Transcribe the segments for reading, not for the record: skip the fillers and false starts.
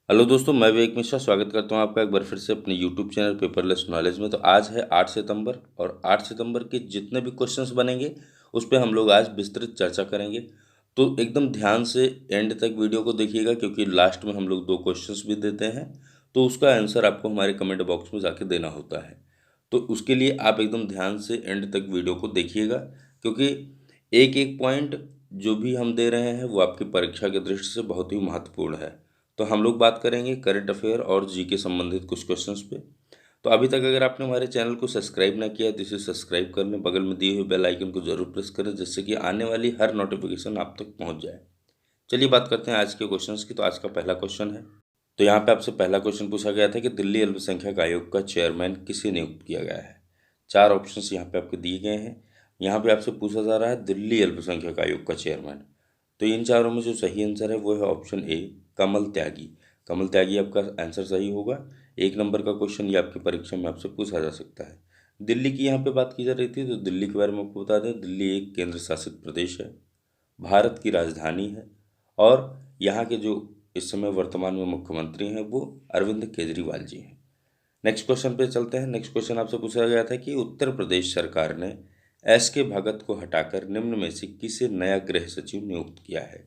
Hello दोस्तों, मैं विवेक मिश्रा स्वागत करता हूं आपका एक बार फिर से अपने यूट्यूब चैनल पेपरलेस नॉलेज में। तो आज है 8 सितंबर और 8 सितंबर के जितने भी क्वेश्चंस बनेंगे उस पर हम लोग आज विस्तृत चर्चा करेंगे। तो एकदम ध्यान से एंड तक वीडियो को देखिएगा, क्योंकि लास्ट में हम लोग 2 क्वेश्चंस भी देते हैं, तो उसका आंसर आपको हमारे कमेंट बॉक्स में जाके देना होता है। तो उसके लिए आप एकदम ध्यान से एंड तक वीडियो को देखिएगा, क्योंकि एक एक पॉइंट जो भी हम दे रहे हैं वो आपकी परीक्षा की दृष्टि से बहुत ही महत्वपूर्ण है। तो हम लोग बात करेंगे करंट अफेयर और जी के संबंधित कुछ क्वेश्चंस पे। तो अभी तक अगर आपने हमारे चैनल को सब्सक्राइब ना किया तो इसे सब्सक्राइब कर लें, बगल में दिए हुए बेल आइकन को जरूर प्रेस करें, जिससे कि आने वाली हर नोटिफिकेशन आप तक पहुंच जाए। चलिए बात करते हैं आज के क्वेश्चंस की। तो आज का पहला क्वेश्चन है, तो यहाँ पे आपसे पहला क्वेश्चन पूछा गया था कि दिल्ली अल्पसंख्यक आयोग का चेयरमैन किसे नियुक्त किया गया है। 4 ऑप्शंस यहाँ पे आपको दिए गए हैं। यहाँ पे आपसे पूछा जा रहा है दिल्ली अल्पसंख्यक आयोग का चेयरमैन। तो इन चारों में जो सही आंसर है वो है ऑप्शन ए, कमल त्यागी। कमल त्यागी आपका आंसर सही होगा। 1 नंबर का क्वेश्चन ये आपकी परीक्षा में आपसे पूछा जा सकता है। दिल्ली की यहाँ पे बात की जा रही थी, तो दिल्ली के बारे में आपको बता दें, दिल्ली एक केंद्र शासित प्रदेश है, भारत की राजधानी है, और यहाँ के जो इस समय वर्तमान में मुख्यमंत्री हैं वो अरविंद केजरीवाल जी हैं। नेक्स्ट क्वेश्चन पे चलते हैं। नेक्स्ट क्वेश्चन आपसे पूछा गया था कि उत्तर प्रदेश सरकार ने एस के भगत को हटाकर निम्न में से किसे नया गृह सचिव नियुक्त किया है।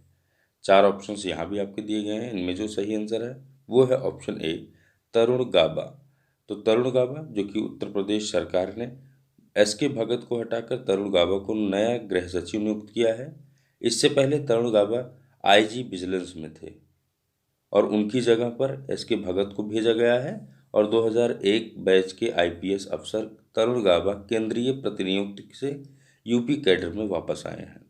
4 ऑप्शंस यहाँ भी आपके दिए गए हैं। इनमें जो सही आंसर है वो है ऑप्शन ए, तरुण गाबा। तो तरुण गाबा, जो कि उत्तर प्रदेश सरकार ने एस के भगत को हटाकर तरुण गाबा को नया गृह सचिव नियुक्त किया है। इससे पहले तरुण गाबा आईजी विजिलेंस में थे और उनकी जगह पर एस के भगत को भेजा गया है, और 2001 बैच के आईपीएस अफसर तरुण गाबा केंद्रीय प्रतिनियुक्ति से यूपी कैडर में वापस आए हैं।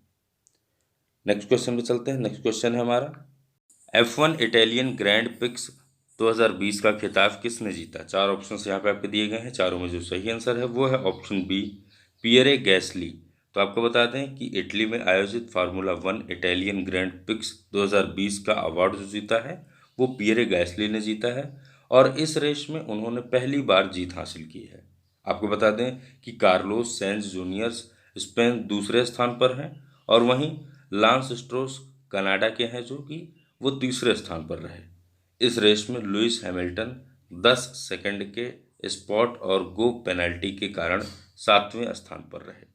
नेक्स्ट क्वेश्चन पे चलते हैं। नेक्स्ट क्वेश्चन है हमारा, F1 इटालियन ग्रैंड पिक्स 2020 का खिताब किसने जीता। 4 ऑप्शंस यहाँ पे आपके दिए गए हैं। चारों में जो सही आंसर है वो है ऑप्शन बी, पियरे गैसली। तो आपको बता दें कि इटली में आयोजित फार्मूला 1 इटालियन ग्रैंड पिक्स 2020 का अवार्ड जो जीता है वो पियरे गैसली ने जीता है, और इस रेस में उन्होंने पहली बार जीत हासिल की है। आपको बता दें कि कार्लोस सेंज जूनियर्स स्पेन दूसरे स्थान पर हैं, और वहीं लांस स्ट्रोस कनाडा के हैं जो कि वो तीसरे स्थान पर रहे। इस रेस में लुइस हैमिल्टन 10 सेकंड के स्पॉट और गो पेनल्टी के कारण 7वें स्थान पर रहे।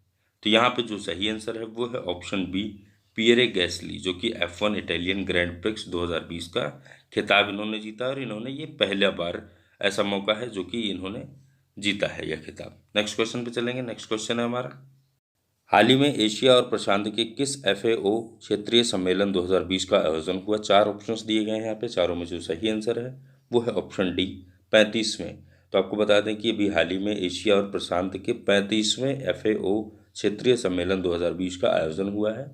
तो यहाँ पे जो सही आंसर है वो है ऑप्शन बी, पियरे गैसली, जो कि F1 इटालियन ग्रैंड प्रिक्स 2020 का खिताब इन्होंने जीता, और इन्होंने ये पहला बार ऐसा मौका है जो कि इन्होंने जीता है यह खिताब। नेक्स्ट क्वेश्चन पे चलेंगे। नेक्स्ट क्वेश्चन है हमारा, हाल ही में एशिया और प्रशांत के किस एफएओ क्षेत्रीय सम्मेलन 2020 का आयोजन हुआ। 4 ऑप्शंस दिए गए हैं यहाँ पे। चारों में जो सही आंसर है वो है ऑप्शन डी, 35वें। तो आपको बता दें कि अभी हाल ही में एशिया और प्रशांत के 35वें एफएओ क्षेत्रीय सम्मेलन 2020 का आयोजन हुआ है।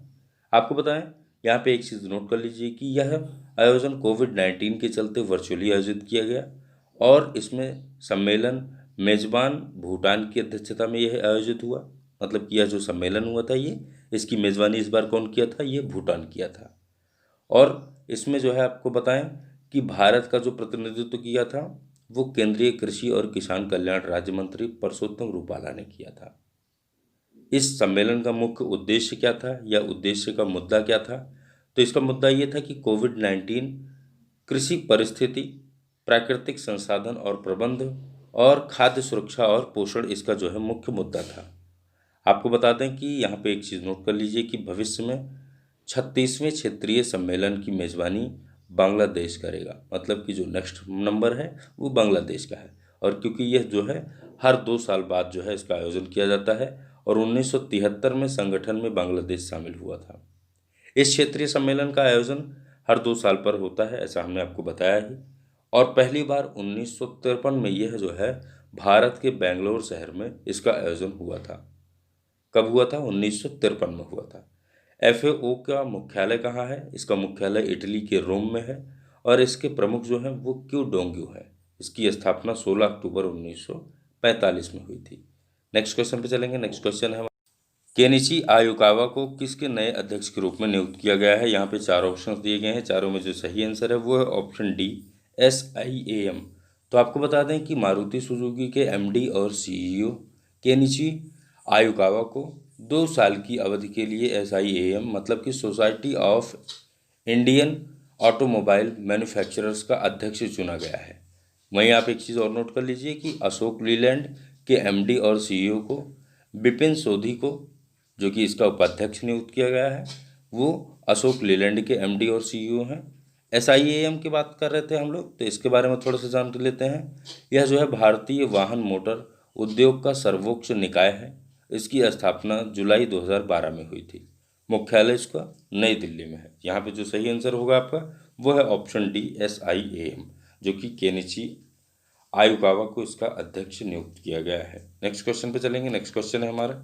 आपको बताएं, यहाँ पे एक चीज़ नोट कर लीजिए कि यह आयोजन कोविड-19 के चलते वर्चुअली आयोजित किया गया, और इसमें सम्मेलन मेजबान भूटान की अध्यक्षता में यह आयोजित हुआ। मतलब कि यह जो सम्मेलन हुआ था ये, इसकी मेज़बानी इस बार कौन किया था, ये भूटान किया था। और इसमें जो है आपको बताएं कि भारत का जो प्रतिनिधित्व किया था वो केंद्रीय कृषि और किसान कल्याण राज्य मंत्री परसोत्तम रूपाला ने किया था। इस सम्मेलन का मुख्य उद्देश्य क्या था या उद्देश्य का मुद्दा क्या था, तो इसका मुद्दा ये था कि कोविड-19 कृषि परिस्थिति, प्राकृतिक संसाधन और प्रबंध, और खाद्य सुरक्षा और पोषण इसका जो है मुख्य मुद्दा था। आपको बता दें कि यहाँ पे एक चीज़ नोट कर लीजिए कि भविष्य में 36वें क्षेत्रीय सम्मेलन की मेज़बानी बांग्लादेश करेगा। मतलब कि जो नेक्स्ट नंबर है वो बांग्लादेश का है, और क्योंकि यह जो है हर 2 साल बाद जो है इसका आयोजन किया जाता है, और 1973 में संगठन में बांग्लादेश शामिल हुआ था। इस क्षेत्रीय सम्मेलन का आयोजन हर 2 साल पर होता है, ऐसा हमने आपको बताया ही। और पहली बार 1953 में यह जो है भारत के बेंगलोर शहर में इसका आयोजन हुआ था। कब हुआ था, 1953 में हुआ था। एफएओ का मुख्यालय कहाँ है, इसका मुख्यालय इटली के रोम में है, और इसके प्रमुख जो हैं वो क्यू डोंग्यू है। इसकी स्थापना 16 अक्टूबर 1945 में हुई थी। नेक्स्ट क्वेश्चन पे चलेंगे। नेक्स्ट क्वेश्चन है, केनिची आयुकावा को किसके नए अध्यक्ष के रूप में नियुक्त किया गया है। यहाँ पे 4 ऑप्शंस दिए गए हैं। चारों में जो सही आंसर है वो है ऑप्शन डी, SIAM। तो आपको बता दें कि मारुति सुजुकी के MD और CEO केनिची आयुकावा को 2 साल की अवधि के लिए SIAM मतलब कि society of Indian automobile manufacturers का अध्यक्ष चुना गया है। वहीं आप एक चीज़ और नोट कर लीजिए कि अशोक लीलैंड के एमडी और सीईओ को बिपिन सोधी को, जो कि इसका उपाध्यक्ष नियुक्त किया गया है, वो अशोक लीलैंड के एमडी और सीईओ हैं। एसआईएएम की बात कर रहे थे हम लोग, तो इसके बारे में थोड़ा सा जान लेते हैं। यह जो है भारतीय वाहन मोटर उद्योग का सर्वोच्च निकाय है। इसकी स्थापना जुलाई 2012 में हुई थी। मुख्यालय इसका नई दिल्ली में है। यहाँ पे जो सही आंसर होगा आपका वो है ऑप्शन डी, एसआईएएम, जो कि केनिची आयुकावा को इसका अध्यक्ष नियुक्त किया गया है। नेक्स्ट क्वेश्चन पे चलेंगे। नेक्स्ट क्वेश्चन है हमारा,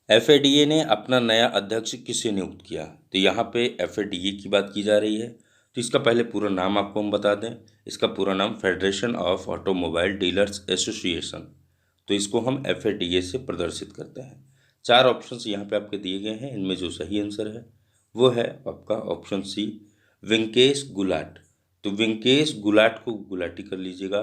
एफएडीए ने अपना नया अध्यक्ष किसे नियुक्त किया? तो यहाँ पे एफएडीए की बात की जा रही है, तो इसका पहले पूरा नाम आपको हम बता दें। इसका पूरा नाम federation of automobile dealers association, तो इसको हम एफएडीए से प्रदर्शित करते हैं। 4 ऑप्शंस यहाँ पे आपके दिए गए हैं। इनमें जो सही आंसर है वो है आपका ऑप्शन सी, वेंकेश गुलाट। तो वेंकेश गुलाट को गुलाटी कर लीजिएगा।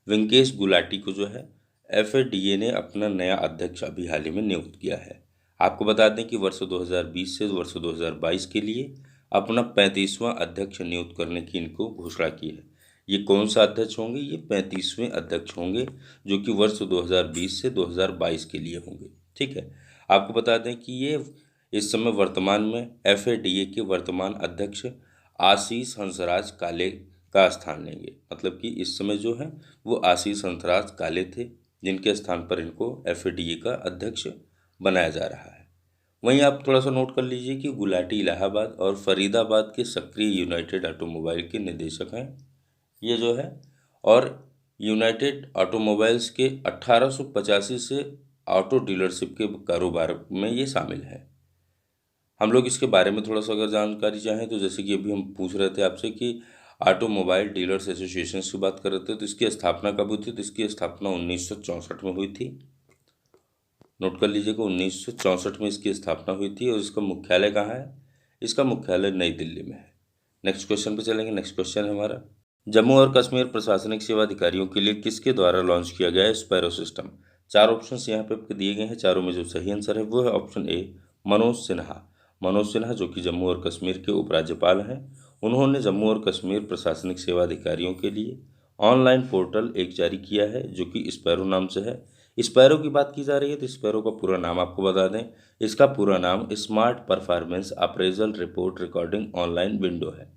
वेंकेश गुलाटी को जो है एफएडीए ने अपना नया अध्यक्ष अभी हाल ही में नियुक्त किया है। आपको बता दें कि वर्ष 2020 से वर्ष 2022 के लिए अपना 35वां अध्यक्ष नियुक्त करने की इनको घोषणा की है। ये कौन सा अध्यक्ष होंगे? ये 35वें अध्यक्ष होंगे, जो कि वर्ष 2020 से 2022 के लिए होंगे। ठीक है। आपको बता दें कि ये इस समय वर्तमान में एफएडीए के वर्तमान अध्यक्ष आशीष हंसराज काले का स्थान लेंगे। मतलब कि इस समय जो है वो आशीष हंसराज काले थे, जिनके स्थान पर इनको एफएडीए का अध्यक्ष बनाया जा रहा है। वहीं आप थोड़ा सा नोट कर लीजिए कि गुलाटी इलाहाबाद और फरीदाबाद के सक्रिय यूनाइटेड ऑटोमोबाइल के निदेशक हैं ये जो है, और यूनाइटेड ऑटोमोबाइल्स के 1885 से ऑटो डीलरशिप के कारोबार में ये शामिल है। हम लोग इसके बारे में थोड़ा सा अगर जानकारी चाहें तो जैसे कि अभी हम पूछ रहे थे आपसे कि ऑटोमोबाइल डीलर्स एसोसिएशन की बात कर रहे थे, तो इसकी स्थापना कब हुई थी? तो इसकी स्थापना 1964 में हुई थी। नोट कर लीजिएगा, 1964 में इसकी स्थापना हुई थी। और इसका मुख्यालय कहाँ है? इसका मुख्यालय नई दिल्ली में है। नेक्स्ट क्वेश्चन पे चलेंगे। नेक्स्ट क्वेश्चन है हमारा, जम्मू और कश्मीर प्रशासनिक सेवा अधिकारियों के लिए किसके द्वारा लॉन्च किया गया है स्पैरो सिस्टम? 4 ऑप्शंस यहाँ पे आपको दिए गए हैं। चारों में जो सही आंसर है वो है ऑप्शन ए, मनोज सिन्हा। मनोज सिन्हा जो कि जम्मू और कश्मीर के उपराज्यपाल हैं, उन्होंने जम्मू और कश्मीर प्रशासनिक सेवा अधिकारियों के लिए ऑनलाइन पोर्टल एक जारी किया है, जो कि स्पैरो नाम से है। स्पैरो की बात की जा रही है तो स्पैरो का पूरा नाम आपको बता दें। इसका पूरा नाम smart performance appraisal report recording online window है।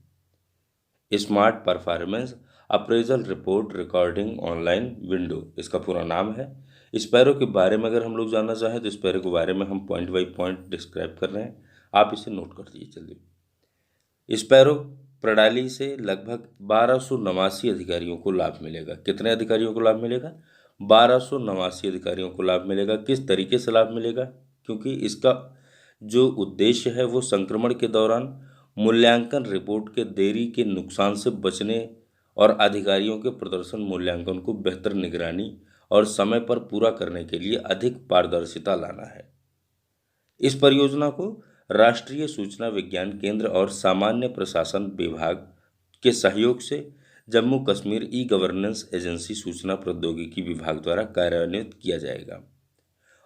Smart performance appraisal report recording online window इसका पूरा नाम है। स्पैरो के बारे में अगर हम लोग जानना चाहें तो स्पैरो के बारे में हम पॉइंट बाई पॉइंट डिस्क्राइब कर रहे हैं, आप इसे नोट कर लीजिए जल्दी। स्पैरो प्रणाली से लगभग 1289 अधिकारियों को लाभ मिलेगा। कितने अधिकारियों को लाभ मिलेगा? 1289 अधिकारियों को लाभ मिलेगा। किस तरीके से लाभ मिलेगा? क्योंकि इसका जो उद्देश्य है वो संक्रमण के दौरान मूल्यांकन रिपोर्ट के देरी के नुकसान से बचने और अधिकारियों के प्रदर्शन मूल्यांकन को बेहतर निगरानी और समय पर पूरा करने के लिए अधिक पारदर्शिता लाना है। इस परियोजना को राष्ट्रीय सूचना विज्ञान केंद्र और सामान्य प्रशासन विभाग के सहयोग से Jammu Kashmir e governance agency सूचना प्रौद्योगिकी विभाग द्वारा कार्यान्वित किया जाएगा।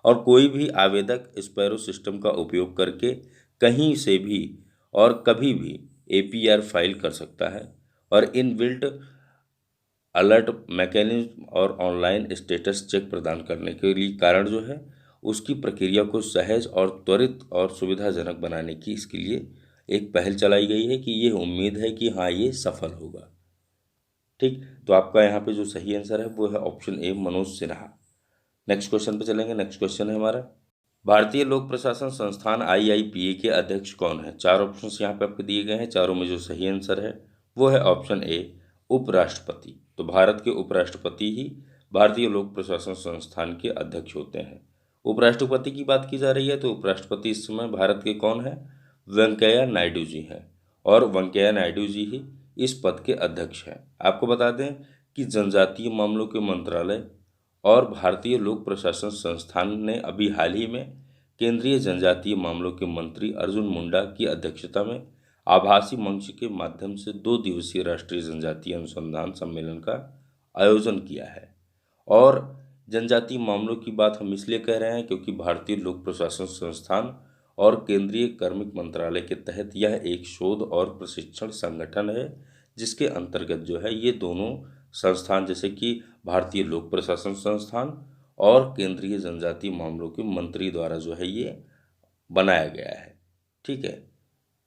और कोई भी आवेदक स्पैरो सिस्टम का उपयोग करके कहीं से भी और कभी भी एपीआर फाइल कर सकता है। और इनबिल्ट अलर्ट मैकेनिज्म और ऑनलाइन स्टेटस चेक प्रदान करने के लिए कारण जो है उसकी प्रक्रिया को सहज और त्वरित और सुविधाजनक बनाने की इसके लिए एक पहल चलाई गई है कि ये उम्मीद है कि हाँ ये सफल होगा। ठीक, तो आपका यहाँ पे जो सही आंसर है वो है option A, Manoj Sinha. Next question पे चलेंगे। नेक्स्ट क्वेश्चन है हमारा, भारतीय लोक प्रशासन संस्थान आईआईपीए के अध्यक्ष कौन है? 4 ऑप्शंस यहाँ पे आपको दिए गए हैं। चारों में जो सही आंसर है वो है ऑप्शन ए, उपराष्ट्रपति। तो भारत के उपराष्ट्रपति ही भारतीय लोक प्रशासन संस्थान के अध्यक्ष होते हैं। उपराष्ट्रपति की बात की जा रही है तो उपराष्ट्रपति इस समय भारत के कौन है? वेंकैया नायडू जी हैं। और वेंकैया नायडू जी ही इस पद के अध्यक्ष हैं। आपको बता दें कि जनजातीय मामलों के मंत्रालय और भारतीय लोक प्रशासन संस्थान ने अभी हाल ही में केंद्रीय जनजातीय मामलों के मंत्री अर्जुन मुंडा की अध्यक्षता में आभासी मंच के माध्यम से 2 दिवसीय राष्ट्रीय जनजातीय अनुसंधान सम्मेलन का आयोजन किया है। और जनजातीय मामलों की बात हम इसलिए कह रहे हैं क्योंकि भारतीय लोक प्रशासन संस्थान और केंद्रीय कार्मिक मंत्रालय के तहत यह एक शोध और प्रशिक्षण संगठन है, जिसके अंतर्गत जो है ये दोनों संस्थान जैसे कि भारतीय लोक प्रशासन संस्थान और केंद्रीय जनजातीय मामलों के मंत्री द्वारा जो है ये बनाया गया है। ठीक है,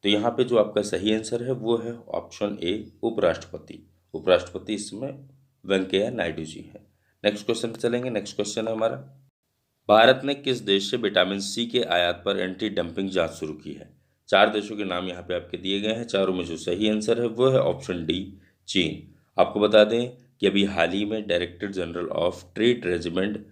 तो यहाँ पे जो आपका सही आंसर है वो है ऑप्शन ए, उपराष्ट्रपति। उपराष्ट्रपति इसमें वेंकैया नायडू जी हैं। नेक्स्ट क्वेश्चन पे चलेंगे। नेक्स्ट क्वेश्चन है हमारा, भारत ने किस देश से विटामिन सी के आयात पर एंटी डंपिंग जांच शुरू की है? 4 देशों के नाम यहाँ पे आपके दिए गए हैं। चारों में जो सही आंसर है वो है ऑप्शन डी, चीन। आपको बता दें कि अभी हाल ही में director general of trade regiment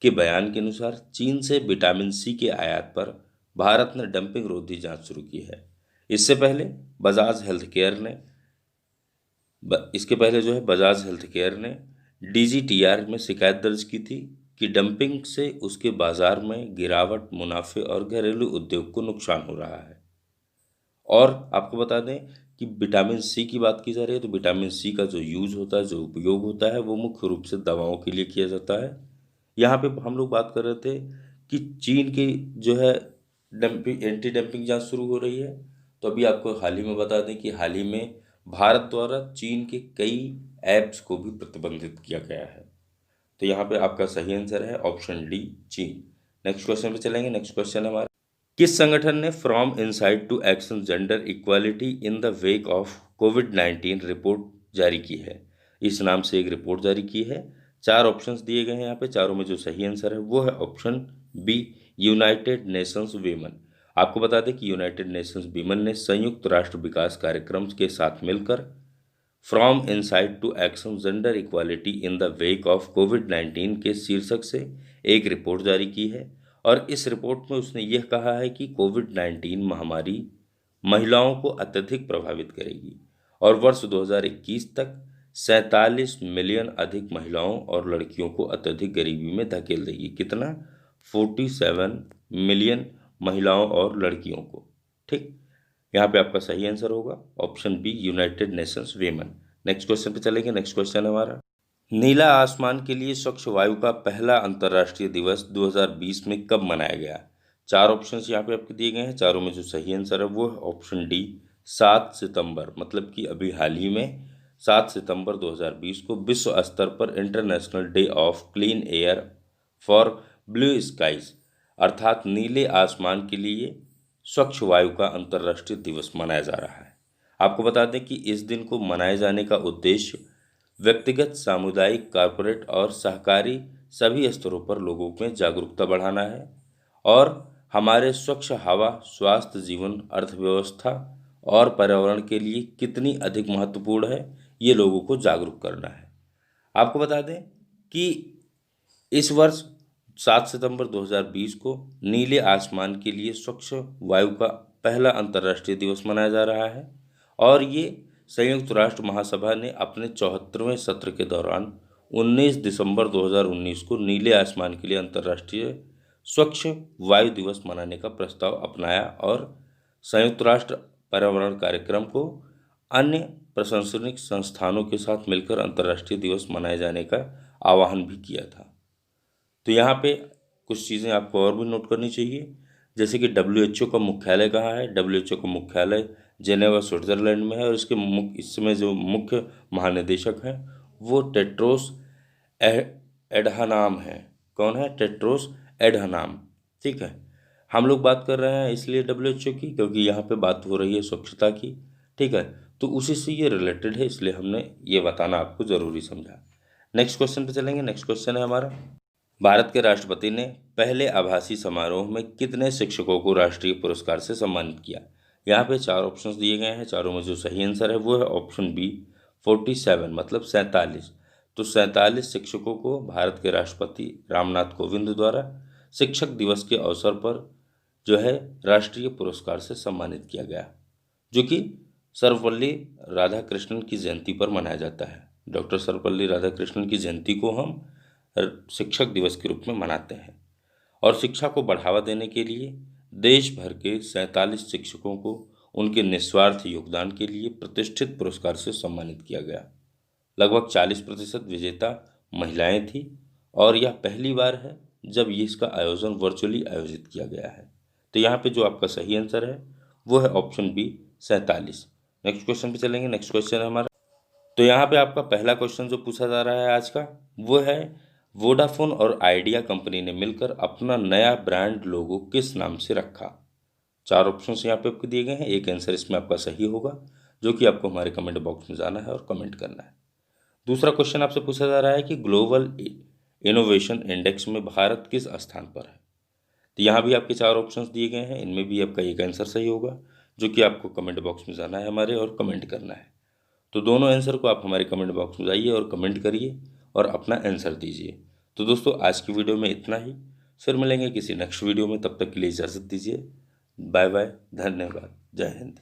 के बयान के अनुसार चीन से विटामिन सी के आयात पर भारत ने डंपिंग रोधी जांच शुरू की है। इससे पहले बजाज हेल्थ केयर ने इसके पहले जो है बजाज हेल्थ केयर ने डीजीटीआर में शिकायत दर्ज की थी कि डंपिंग से उसके बाजार में गिरावट, मुनाफे और घरेलू उद्योग को नुकसान हो रहा है। और आपको बता दें कि विटामिन सी की बात की जा रही है तो विटामिन सी का जो यूज़ होता है, जो उपयोग होता है, वो मुख्य रूप से दवाओं के लिए किया जाता है। यहाँ पे हम लोग बात कर रहे थे कि चीन की जो है डंपिंग एंटी डंपिंग जांच शुरू हो रही है। तो अभी आपको हाल ही में बता दें कि हाल ही में भारत द्वारा चीन के कई ऐप्स को भी प्रतिबंधित किया गया है। तो यहाँ पे आपका सही आंसर है ऑप्शन डी, चीन। नेक्स्ट क्वेश्चन पे चलेंगे। नेक्स्ट क्वेश्चन है हमारा, किस संगठन ने from inside to action gender equality in the wake of कोविड-19 रिपोर्ट जारी की है? इस नाम से एक रिपोर्ट जारी की है। 4 ऑप्शंस दिए गए हैं यहाँ पे। चारों में जो सही आंसर है वो है option B, United Nations women. आपको बता दें कि यूनाइटेड नेशंस वीमेन ने संयुक्त राष्ट्र विकास कार्यक्रम के साथ मिलकर from inside to action gender equality in the wake of कोविड-19 के शीर्षक से एक रिपोर्ट जारी की है। और इस रिपोर्ट में उसने यह कहा है कि कोविड-19 महामारी महिलाओं को अत्यधिक प्रभावित करेगी और वर्ष 2021 तक 47 मिलियन अधिक महिलाओं और लड़कियों को अत्यधिक गरीबी में धकेल देगी। कितना? 47 मिलियन महिलाओं और लड़कियों को। ठीक, यहाँ पे आपका सही आंसर होगा option B, United Nations women. Next question पे चलेंगे। नेक्स्ट क्वेश्चन है हमारा, नीला आसमान के लिए स्वच्छ वायु का पहला अंतर्राष्ट्रीय दिवस 2020 में कब मनाया गया? 4 ऑप्शंस यहाँ पे आपके दिए गए हैं। चारों में जो सही आंसर है वो है ऑप्शन डी, 7 सितंबर। मतलब कि अभी हाल ही में 7 सितंबर 2020 को विश्व स्तर पर International Day of Clean Air for Blue Skies अर्थात नीले आसमान के लिए स्वच्छ वायु का अंतर्राष्ट्रीय दिवस मनाया जा रहा है। आपको बता दें कि इस दिन को मनाए जाने का उद्देश्य व्यक्तिगत, सामुदायिक, कॉरपोरेट और सहकारी सभी स्तरों पर लोगों में जागरूकता बढ़ाना है और हमारे स्वच्छ हवा, स्वास्थ्य, जीवन, अर्थव्यवस्था और पर्यावरण के लिए कितनी अधिक महत्वपूर्ण है ये लोगों को जागरूक करना है। आपको बता दें कि इस वर्ष 7 सितंबर 2020 को नीले आसमान के लिए स्वच्छ वायु का पहला अंतर्राष्ट्रीय दिवस मनाया जा रहा है और ये संयुक्त राष्ट्र महासभा ने अपने 74वें सत्र के दौरान 19 दिसंबर 2019 को नीले आसमान के लिए अंतर्राष्ट्रीय स्वच्छ वायु दिवस मनाने का प्रस्ताव अपनाया और संयुक्त राष्ट्र पर्यावरण कार्यक्रम को अन्य प्रशंसनिक संस्थानों के साथ मिलकर अंतर्राष्ट्रीय दिवस मनाए जाने का आह्वान भी किया था। तो यहाँ पे कुछ चीज़ें आपको और भी नोट करनी चाहिए, जैसे कि WHO का मुख्यालय कहाँ है? WHO का मुख्यालय जेनेवा, स्विट्जरलैंड में है और इसमें जो मुख्य महानिदेशक हैं वो टेड्रोस एडहानॉम है। कौन है? टेड्रोस एडहानॉम। ठीक है, हम लोग बात कर रहे हैं इसलिए WHO की क्योंकि यहाँ पे बात हो रही है स्वच्छता की। ठीक है, तो उसी से ये रिलेटेड है, इसलिए हमने ये बताना आपको ज़रूरी समझा। नेक्स्ट क्वेश्चन पे चलेंगे। नेक्स्ट क्वेश्चन है हमारा, भारत के राष्ट्रपति ने पहले आभासी समारोह में कितने शिक्षकों को राष्ट्रीय पुरस्कार से सम्मानित किया? यहाँ पे 4 ऑप्शंस दिए गए हैं। चारों में जो सही आंसर है वो है ऑप्शन बी, 47 मतलब 47। तो 47 शिक्षकों को भारत के राष्ट्रपति रामनाथ कोविंद द्वारा शिक्षक दिवस के अवसर पर जो है राष्ट्रीय पुरस्कार से सम्मानित किया गया, जो कि सर्वपल्ली राधाकृष्णन की जयंती पर मनाया जाता है। डॉक्टर सर्वपल्ली राधाकृष्णन की जयंती को हम शिक्षक दिवस के रूप में मनाते हैं और शिक्षा को बढ़ावा देने के लिए देश भर के 47 शिक्षकों को उनके निस्वार्थ योगदान के लिए प्रतिष्ठित पुरस्कार से सम्मानित किया गया। लगभग 40% विजेता महिलाएं थी और यह पहली बार है जब इसका आयोजन वर्चुअली आयोजित किया गया है। तो यहाँ पे जो आपका सही आंसर है वो है ऑप्शन बी 47। नेक्स्ट क्वेश्चन पे चलेंगे। नेक्स्ट क्वेश्चन है हमारा, तो यहाँ पे आपका पहला क्वेश्चन जो पूछा जा रहा है आज का वो है, वोडाफोन और आइडिया कंपनी ने मिलकर अपना नया ब्रांड लोगो किस नाम से रखा। चार ऑप्शंस यहाँ पे आपको दिए गए हैं, एक आंसर इसमें आपका सही होगा जो कि आपको हमारे कमेंट बॉक्स में जाना है और कमेंट करना है। दूसरा क्वेश्चन आपसे पूछा जा रहा है कि ग्लोबल इनोवेशन इंडेक्स में भारत किस स्थान पर है। तो यहाँ भी आपके चार ऑप्शंस दिए गए हैं, इनमें भी आपका एक आंसर सही होगा जो कि आपको कमेंट बॉक्स में जाना है हमारे और कमेंट करना है। तो दोनों आंसर को आप हमारे कमेंट बॉक्स में जाइए और कमेंट करिए और अपना आंसर दीजिए। तो दोस्तों आज की वीडियो में इतना ही, फिर मिलेंगे किसी नेक्स्ट वीडियो में, तब तक के लिए इजाज़त दीजिए। बाय बाय, धन्यवाद, जय हिंद।